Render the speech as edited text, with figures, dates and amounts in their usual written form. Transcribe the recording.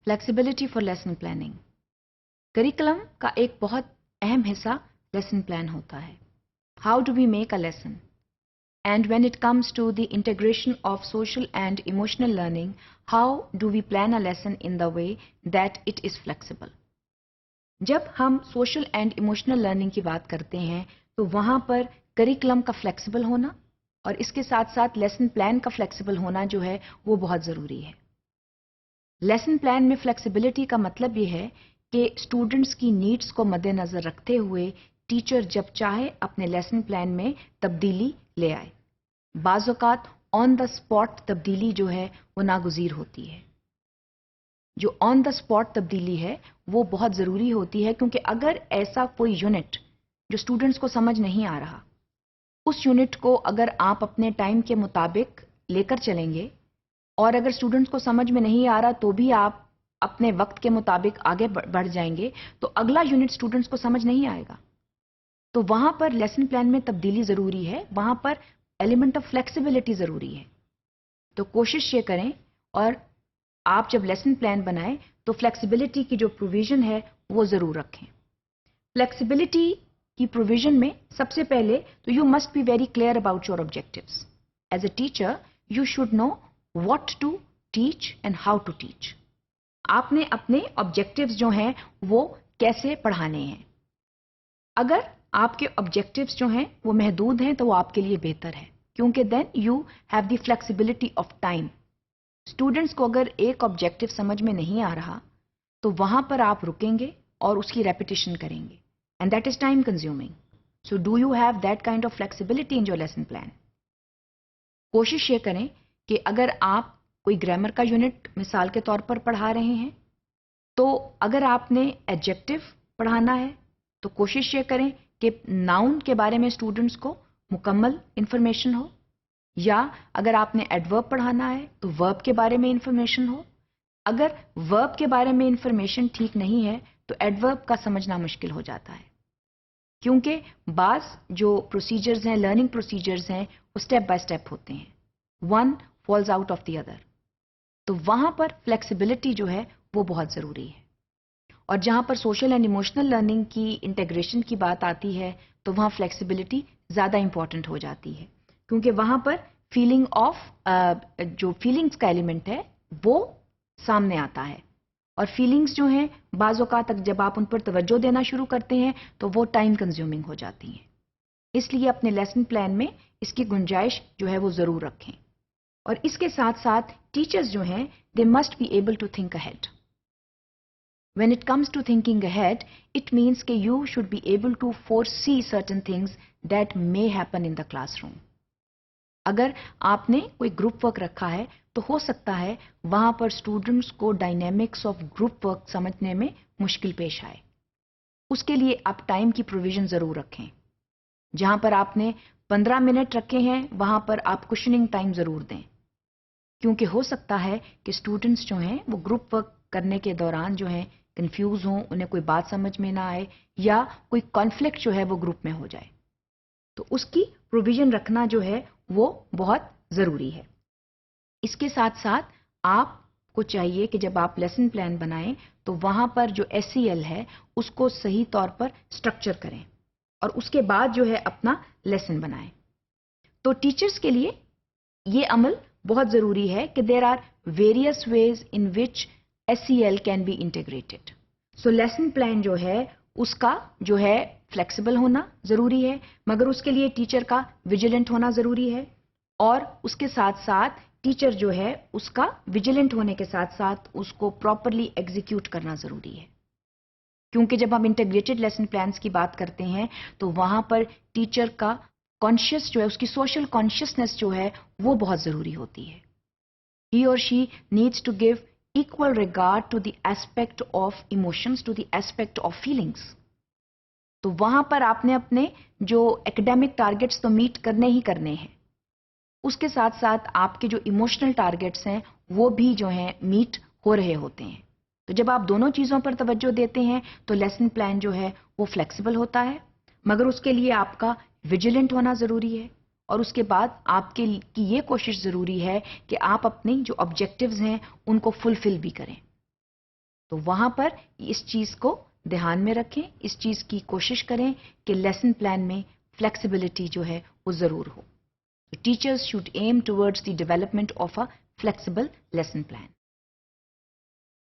Flexibility for lesson planning. Curriculum का एक बहुत अहम हिस्सा लेसन प्लान होता है। How do we make a lesson? And when it comes to the integration of social and emotional learning, how do we plan a lesson in the way that it is flexible? जब हम social and emotional learning की बात करते हैं तो वहां पर curriculum का फ्लेक्सिबल होना और इसके साथ साथ लेसन प्लान का फ्लेक्सिबल होना जो है वो बहुत ज़रूरी है। लेसन प्लान में फ्लेक्सिबिलिटी का मतलब ये है कि स्टूडेंट्स की नीड्स को मद्देनजर रखते हुए टीचर जब चाहे अपने लेसन प्लान में तब्दीली ले आए। बाज़ औक़ात ऑन द स्पॉट तब्दीली जो है वो नागुज़ीर होती है। जो ऑन द स्पॉट तब्दीली है वो बहुत ज़रूरी होती है, क्योंकि अगर ऐसा कोई यूनिट जो स्टूडेंट्स को समझ नहीं आ रहा, उस यूनिट को अगर आप अपने टाइम के मुताबिक लेकर चलेंगे और अगर स्टूडेंट्स को समझ में नहीं आ रहा तो भी आप अपने वक्त के मुताबिक आगे बढ़ जाएंगे, तो अगला यूनिट स्टूडेंट्स को समझ नहीं आएगा। तो वहां पर लेसन प्लान में तब्दीली ज़रूरी है, वहां पर एलिमेंट ऑफ फ्लेक्सिबिलिटी ज़रूरी है। तो कोशिश ये करें और आप जब लेसन प्लान बनाएं तो फ्लेक्सिबिलिटी की जो प्रोविजन है वो ज़रूर रखें। फ्लेक्सिबिलिटी की प्रोविजन में सबसे पहले तो you must be very clear about your objectives. As a teacher you should know what to teach and how to teach. आपने अपने ऑब्जेक्टिव्स जो हैं वो कैसे पढ़ाने हैं। अगर आपके ऑब्जेक्टिव्स जो हैं वो महदूद हैं तो वो आपके लिए बेहतर है, क्योंकि then you have the flexibility of time. Students को अगर एक ऑब्जेक्टिव समझ में नहीं आ रहा तो वहां पर आप रुकेंगे और उसकी रेपिटेशन करेंगे, and that is time consuming. So do you have that kind of flexibility in your lesson plan? कोशिश ये करें कि अगर आप कोई ग्रामर का यूनिट मिसाल के तौर पर पढ़ा रहे हैं तो अगर आपने एडजेक्टिव पढ़ाना है तो कोशिश ये करें कि नाउन के बारे में स्टूडेंट्स को मुकम्मल इंफॉर्मेशन हो, या अगर आपने एडवर्ब पढ़ाना है तो वर्ब के बारे में इंफॉर्मेशन हो। अगर वर्ब के बारे में इंफॉर्मेशन ठीक नहीं है तो एडवर्ब का समझना मुश्किल हो जाता है, क्योंकि बाज जो प्रोसीजर्स हैं, लर्निंग प्रोसीजर्स हैं, वो स्टेप बाय स्टेप होते हैं, one falls out of the other. तो वहां पर फ्लेक्सिबिलिटी जो है वो बहुत ज़रूरी है। और जहां पर सोशल एंड इमोशनल लर्निंग की इंटीग्रेशन की बात आती है तो वहां फ्लेक्सिबिलिटी ज़्यादा इंपॉर्टेंट हो जाती है, क्योंकि वहां पर फीलिंग ऑफ जो फीलिंग्स का एलिमेंट है वो सामने आता है, और फीलिंग्स जो हैं बाज़ औक़ात तक जब आप उन पर तवज्जो देना शुरू करते हैं तो वो टाइम कंज्यूमिंग हो जाती हैं। इसलिए अपने लेसन प्लान में इसकी गुंजाइश जो है वो ज़रूर रखें। और इसके साथ साथ टीचर्स जो हैं they must be able to think ahead. When it comes to thinking ahead, it means that you should be able to foresee certain things that may happen in the classroom. अगर आपने कोई group work रखा है तो हो सकता है वहां पर स्टूडेंट्स को डायनेमिक्स ऑफ ग्रुप वर्क समझने में मुश्किल पेश आए। उसके लिए आप टाइम की प्रोविजन जरूर रखें। जहां पर आपने 15 मिनट रखे हैं वहां पर आप क्वेश्चनिंग टाइम जरूर दें, क्योंकि हो सकता है कि स्टूडेंट्स जो हैं वो ग्रुप वर्क करने के दौरान जो है कंफ्यूज हों, उन्हें कोई बात समझ में ना आए या कोई कॉन्फ्लिक्ट जो है वो ग्रुप में हो जाए। तो उसकी प्रोविजन रखना जो है वो बहुत ज़रूरी है। इसके साथ साथ आपको चाहिए कि जब आप लेसन प्लान बनाएं तो वहां पर जो SEL है उसको सही तौर पर स्ट्रक्चर करें और उसके बाद जो है अपना लेसन बनाएं। तो टीचर्स के लिए ये अमल बहुत ज़रूरी है कि there are various ways in which SEL can be integrated. So lesson plan जो है उसका जो है फ्लेक्सिबल होना ज़रूरी है, मगर उसके लिए टीचर का विजिलेंट होना ज़रूरी है, और उसके साथ साथ टीचर जो है उसका विजिलेंट होने के साथ साथ उसको प्रॉपरली एग्जीक्यूट करना ज़रूरी है। क्योंकि जब हम इंटीग्रेटेड लेसन प्लान्स की बात करते हैं तो वहां पर टीचर का कॉन्शियस जो है, उसकी सोशल कॉन्शियसनेस जो है वो बहुत ज़रूरी होती है। He or she needs to give equal regard to the aspect of emotions, to the aspect of feelings. तो वहां पर आपने अपने जो एकेडमिक टारगेट्स तो मीट करने ही करने हैं, उसके साथ साथ आपके जो इमोशनल टारगेट्स हैं वो भी जो हैं मीट हो रहे होते हैं। तो जब आप दोनों चीज़ों पर तवज्जो देते हैं तो लेसन प्लान जो है वो फ्लेक्सिबल होता है, मगर उसके लिए आपका विजिलेंट होना ज़रूरी है, और उसके बाद आपके की ये कोशिश ज़रूरी है कि आप अपने जो ऑब्जेक्टिव्स हैं उनको फुलफिल भी करें। تو وہاں پر اس چیز کو دھیان میں رکھیں, اس چیز کی کوشش کریں کہ لیسن پلان میں فلیکسیبلٹی جو ہے وہ ضرور ہو. Teachers should aim towards the development of a flexible lesson plan.